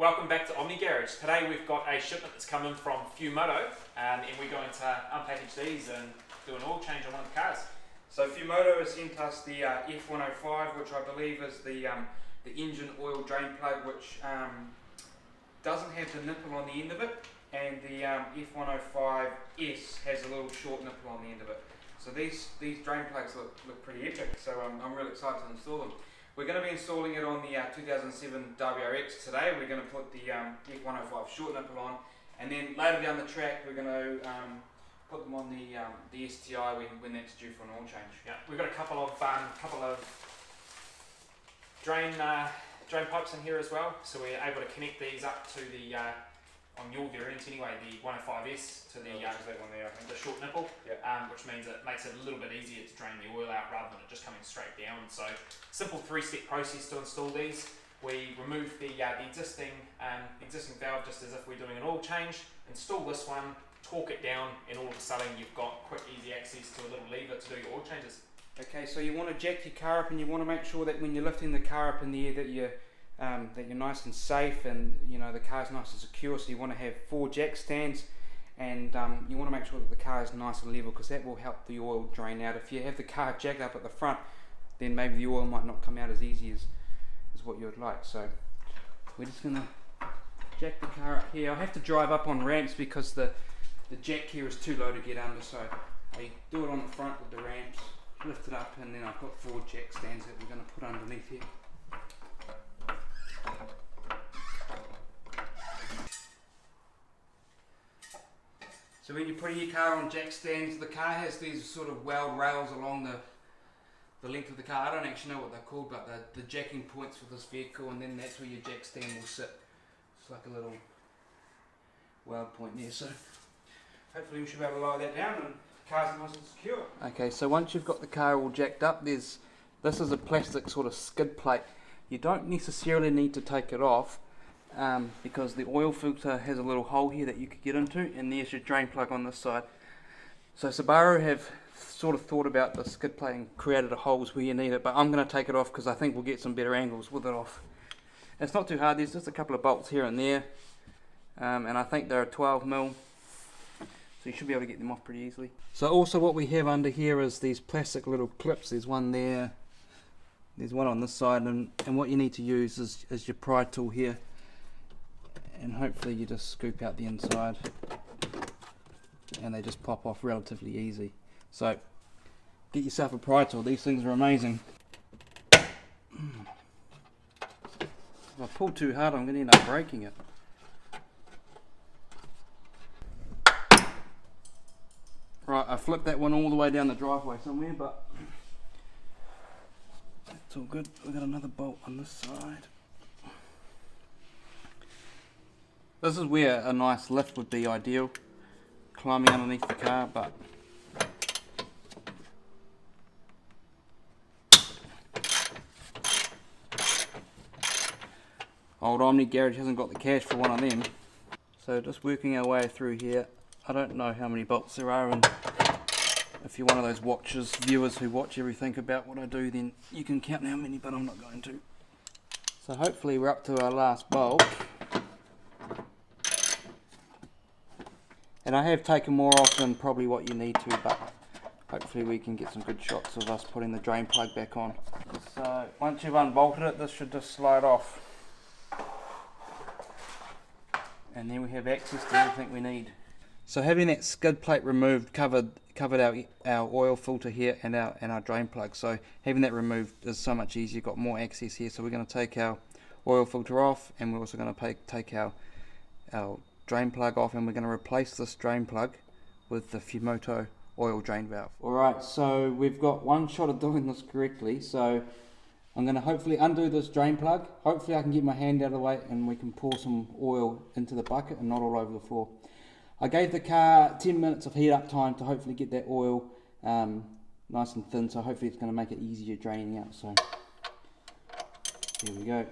Welcome back to Omni Garage. Today we've got a shipment that's come in from Fumoto and we're going to unpackage these and do an oil change on one of the cars. So Fumoto has sent us the F105, which I believe is the engine oil drain plug, which doesn't have the nipple on the end of it, and the F105S has a little short nipple on the end of it. So these drain plugs look pretty epic, so I'm really excited to install them. We're going to be installing it on the 2007 WRX today. We're going to put the F105 short nipple on, and then later down the track we're going to put them on the STI when that's due for an oil change. Yeah, we've got a couple of drain pipes in here as well, so we're able to connect these up to the on your variant anyway, the 105S to the that one there, I think. the short nipple, yeah. Which means it makes it a little bit easier to drain the oil out rather than it just coming straight down. So simple three-step process to install these. We remove the existing valve just as if we're doing an oil change, install this one, torque it down, and all of a sudden you've got quick easy access to a little lever to do your oil changes. Okay, so you want to jack your car up, and you want to make sure that when you're lifting the car up in the air that you're nice and safe, and you know the car's nice and secure. So you want to have 4 jack stands, and you want to make sure that the car is nice and level, because that will help the oil drain out. If you have the car jacked up at the front, then maybe the oil might not come out as easy as what you would like. So we're just going to jack the car up here. I have to drive up on ramps because the jack here is too low to get under, so I do it on the front with the ramps, lift it up, and then I've got 4 jack stands that we're going to put underneath here. So when you're putting your car on jack stands, the car has these sort of weld rails along the length of the car. I don't actually know what they're called, but the jacking points for this vehicle, and then that's where your jack stand will sit. It's like a little weld point there. So hopefully we should be able to lower that down and the car's nice and secure. Okay, so once you've got the car all jacked up, this is a plastic sort of skid plate. You don't necessarily need to take it off, because the oil filter has a little hole here that you could get into, and there's your drain plug on this side. So Subaru have sort of thought about the skid plate and created the holes where you need it, but I'm going to take it off because I think we'll get some better angles with it off. It's not too hard, there's just a couple of bolts here and there, and I think they're 12mm, so you should be able to get them off pretty easily. So also what we have under here is these plastic little clips. There's one there, there's one on this side, and what you need to use is your pry tool here, and hopefully you just scoop out the inside and they just pop off relatively easy. So get yourself a pry tool, these things are amazing. If I pull too hard I'm going to end up breaking it. Right, I flipped that one all the way down the driveway somewhere, but it's all good. We've got another bolt on this side. This is where a nice lift would be ideal, climbing underneath the car, but old Omni Garage hasn't got the cash for one of them. So just working our way through here. I don't know how many bolts there are, and if you're one of those viewers who watch everything about what I do, then you can count how many, but I'm not going to. So hopefully we're up to our last bolt. And I have taken more off than probably what you need to, but hopefully we can get some good shots of us putting the drain plug back on. So once you've unbolted it, this should just slide off. And then we have access to everything we need. So having that skid plate removed covered our oil filter here and our drain plug. So having that removed is so much easier, got more access here. So we're going to take our oil filter off, and we're also going to take our drain plug off, and we're going to replace this drain plug with the Fumoto Oil Drain Valve. Alright, so we've got one shot of doing this correctly, so I'm going to hopefully undo this drain plug. Hopefully I can get my hand out of the way and we can pour some oil into the bucket and not all over the floor. I gave the car 10 minutes of heat up time to hopefully get that oil nice and thin, so hopefully it's going to make it easier draining out. So here we go.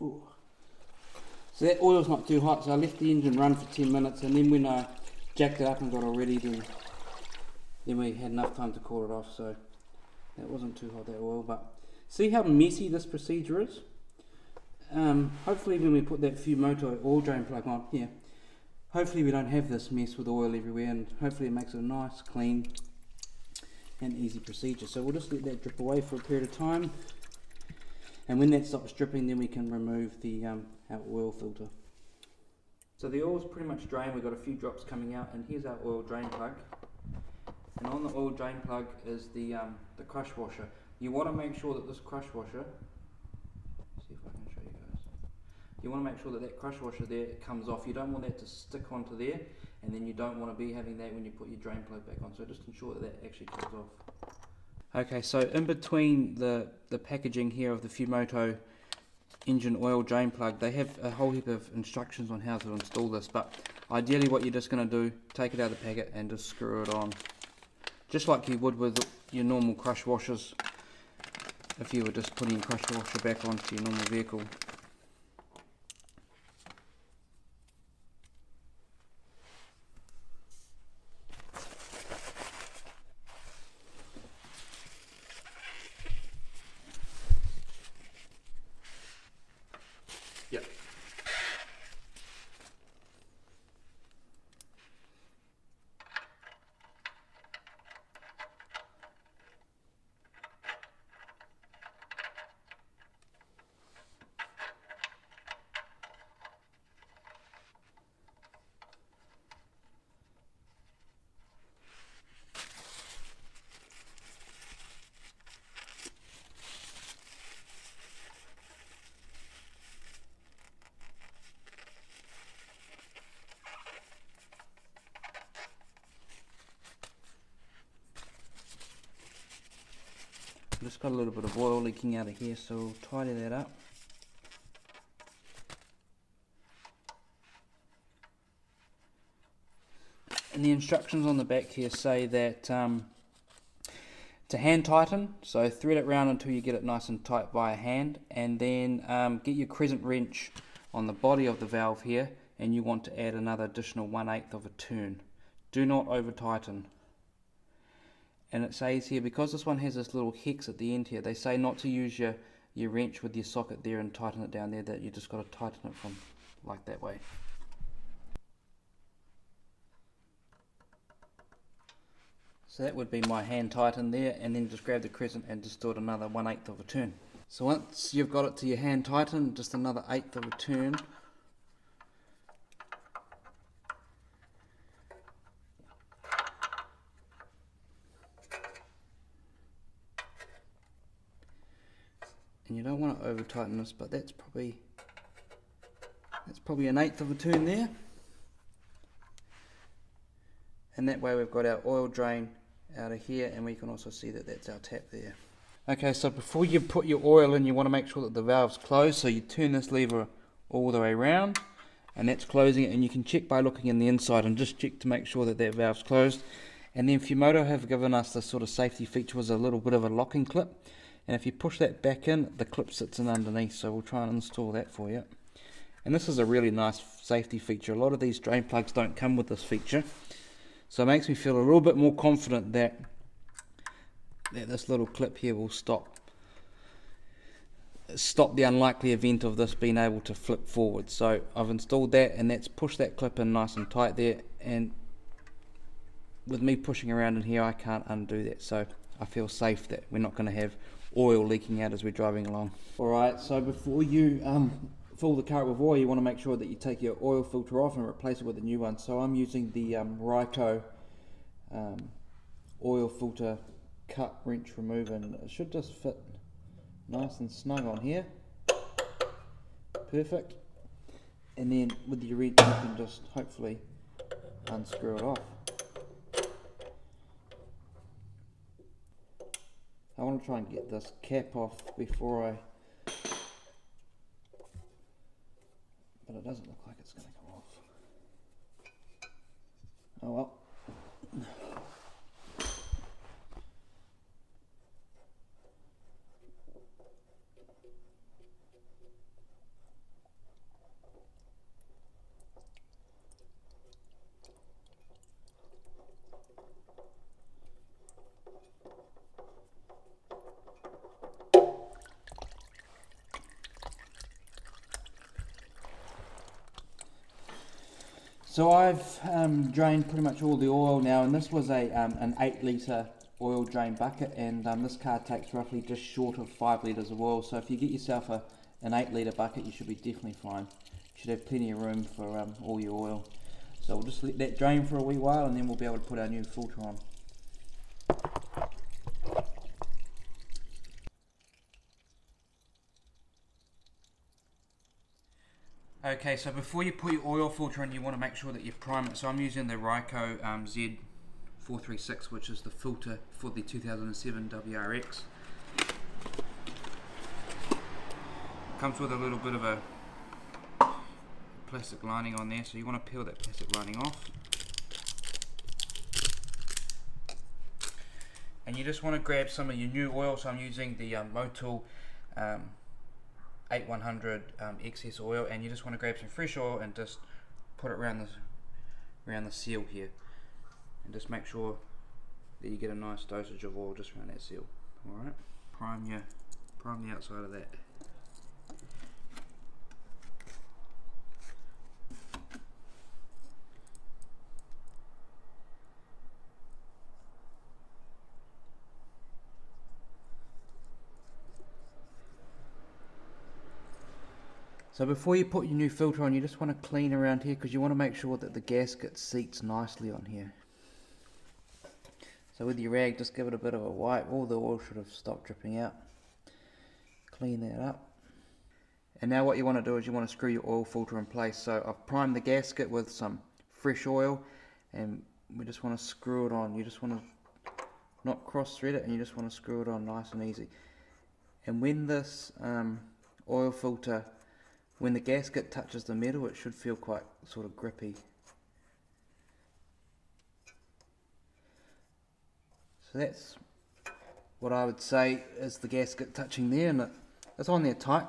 Ooh. So that oil's not too hot, so I left the engine run for 10 minutes, and then when I jacked it up and got it ready, then we had enough time to cool it off, so that wasn't too hot, that oil. But see how messy this procedure is? Hopefully when we put that Fumoto oil drain plug on here, hopefully we don't have this mess with oil everywhere, and hopefully it makes it a nice, clean and easy procedure. So we'll just let that drip away for a period of time, and when that stops dripping, then we can remove the our oil filter. So the oil's pretty much drained. We've got a few drops coming out, and here's our oil drain plug. And on the oil drain plug is the crush washer. You want to make sure that this crush washer, see if I can show you guys. You want to make sure that that crush washer there comes off. You don't want that to stick onto there, and then you don't want to be having that when you put your drain plug back on. So just ensure that that actually comes off. Okay, so in between the packaging here of the Fumoto engine oil drain plug, they have a whole heap of instructions on how to install this, but ideally what you're just going to do, take it out of the packet and just screw it on, just like you would with your normal crush washers if you were just putting your crush washer back onto your normal vehicle. Yep. Just got a little bit of oil leaking out of here, so we'll tidy that up. And the instructions on the back here say that to hand tighten, so thread it round until you get it nice and tight by hand, and then get your crescent wrench on the body of the valve here, and you want to add another additional 1/8 of a turn. Do not over tighten. And it says here, because this one has this little hex at the end here, they say not to use your wrench with your socket there and tighten it down there, that you just got to tighten it from like that way. So that would be my hand tighten there, and then just grab the crescent and just do it another 1/8 of a turn. So once you've got it to your hand tighten, just another 1/8 of a turn. And you don't want to over tighten this, but that's probably 1/8 of a turn there. And that way we've got our oil drain out of here, and we can also see that that's our tap there. Okay, so before you put your oil in, you want to make sure that the valve's closed, so you turn this lever all the way around, and that's closing it, and you can check by looking in the inside and just check to make sure that that valve's closed. And then Fumoto have given us this sort of safety feature with a little bit of a locking clip, and if you push that back in, the clip sits in underneath, so we'll try and install that for you. And this is a really nice safety feature. A lot of these drain plugs don't come with this feature, so it makes me feel a little bit more confident that this little clip here will stop the unlikely event of this being able to flip forward. So I've installed that, and that's pushed that clip in nice and tight there, and with me pushing around in here, I can't undo that, so I feel safe that we're not going to have oil leaking out as we're driving along. Alright, so before you fill the car with oil, you want to make sure that you take your oil filter off and replace it with a new one. So I'm using the Ryko oil filter cut wrench remover, and it should just fit nice and snug on here. Perfect. And then with your wrench you can just hopefully unscrew it off. I want to try and get this cap off before I... but it doesn't look like it's going to come off. Oh well. So I've drained pretty much all the oil now, and this was an 8 litre oil drain bucket, and this car takes roughly just short of 5 litres of oil. So if you get yourself an 8 litre bucket, you should be definitely fine. You should have plenty of room for all your oil. So we'll just let that drain for a wee while, and then we'll be able to put our new filter on. Okay, so before you put your oil filter in, you want to make sure that you prime it. So I'm using the Ryco Z436, which is the filter for the 2007 WRX. Comes with a little bit of a plastic lining on there, so you want to peel that plastic lining off. And you just want to grab some of your new oil. So I'm using the Motul 8100 excess oil, and you just want to grab some fresh oil and just put it around the seal here, and just make sure that you get a nice dosage of oil just around that seal. Alright, prime the outside of that. So before you put your new filter on, you just want to clean around here, because you want to make sure that the gasket seats nicely on here. So with your rag, just give it a bit of a wipe. All the oil should have stopped dripping out. Clean that up. And now what you want to do is you want to screw your oil filter in place. So I've primed the gasket with some fresh oil, and we just want to screw it on. You just want to not cross thread it, and you just want to screw it on nice and easy. And when this oil filter, when the gasket touches the metal, it should feel quite sort of grippy. So that's what I would say is the gasket touching there, and it's on there tight.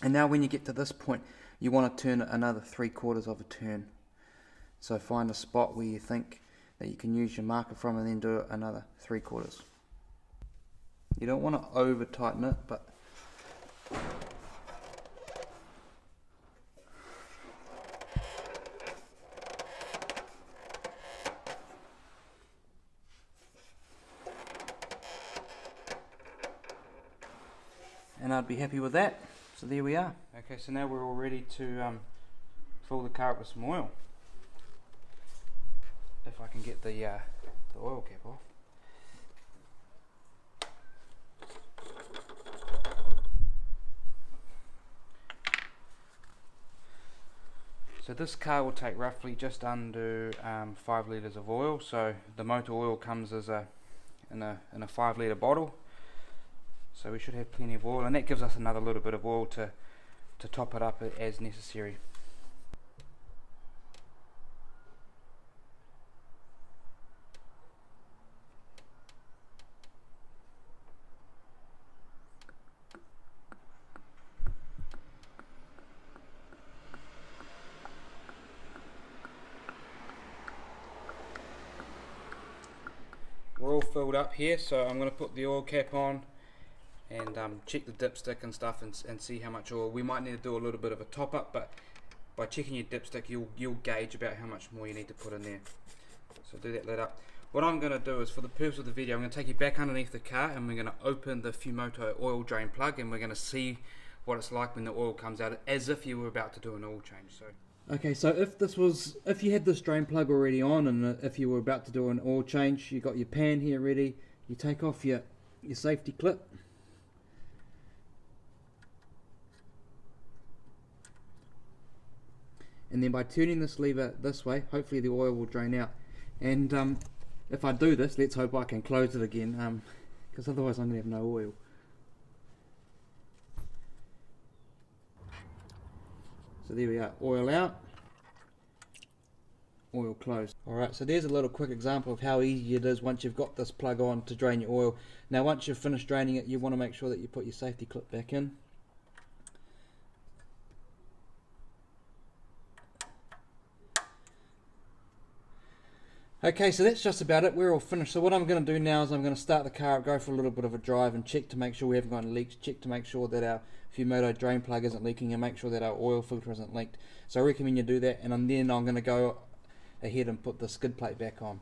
And now when you get to this point, you want to turn it another 3/4 of a turn. So find a spot where you think that you can use your marker from, and then do it another 3/4. You don't want to over tighten it, but and I'd be happy with that. So there we are. Okay, so now we're all ready to fill the car up with some oil. If I can get the oil cap off. So this car will take roughly just under 5 litres of oil. So the motor oil comes as in a 5 litre bottle. So we should have plenty of oil, and that gives us another little bit of oil to top it up as necessary. We're all filled up here, so I'm going to put the oil cap on and check the dipstick and stuff, and see how much oil. We might need to do a little bit of a top up, but by checking your dipstick you'll gauge about how much more you need to put in there. So do that lid up. What I'm going to do is, for the purpose of the video, I'm going to take you back underneath the car, and we're going to open the Fumoto oil drain plug, and we're going to see what it's like when the oil comes out, as if you were about to do an oil change. So okay, so if you had this drain plug already on, and if you were about to do an oil change, you got your pan here ready, you take off your safety clip. And then by turning this lever this way, hopefully the oil will drain out. And if I do this, let's hope I can close it again, because otherwise I'm going to have no oil. So there we are, oil out, oil closed. Alright, so there's a little quick example of how easy it is once you've got this plug on to drain your oil. Now once you've finished draining it, you want to make sure that you put your safety clip back in. Okay, so that's just about it. We're all finished. So what I'm going to do now is I'm going to start the car up, go for a little bit of a drive, and check to make sure we haven't got any leaks, check to make sure that our Fumoto drain plug isn't leaking, and make sure that our oil filter isn't leaked. So I recommend you do that, and then I'm going to go ahead and put the skid plate back on.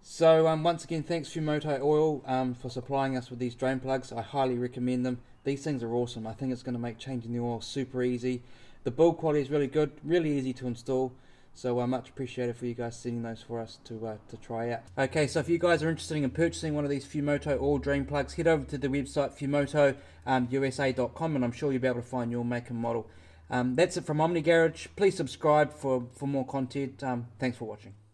So once again, thanks Fumoto Oil for supplying us with these drain plugs. I highly recommend them. These things are awesome. I think it's going to make changing the oil super easy. The build quality is really good, really easy to install. So much appreciated for you guys sending those for us to try out. Okay, so if you guys are interested in purchasing one of these Fumoto Oil Drain plugs, head over to the website fumoto USA.com and I'm sure you'll be able to find your make and model. That's it from Omni Garage. Please subscribe for more content. Thanks for watching.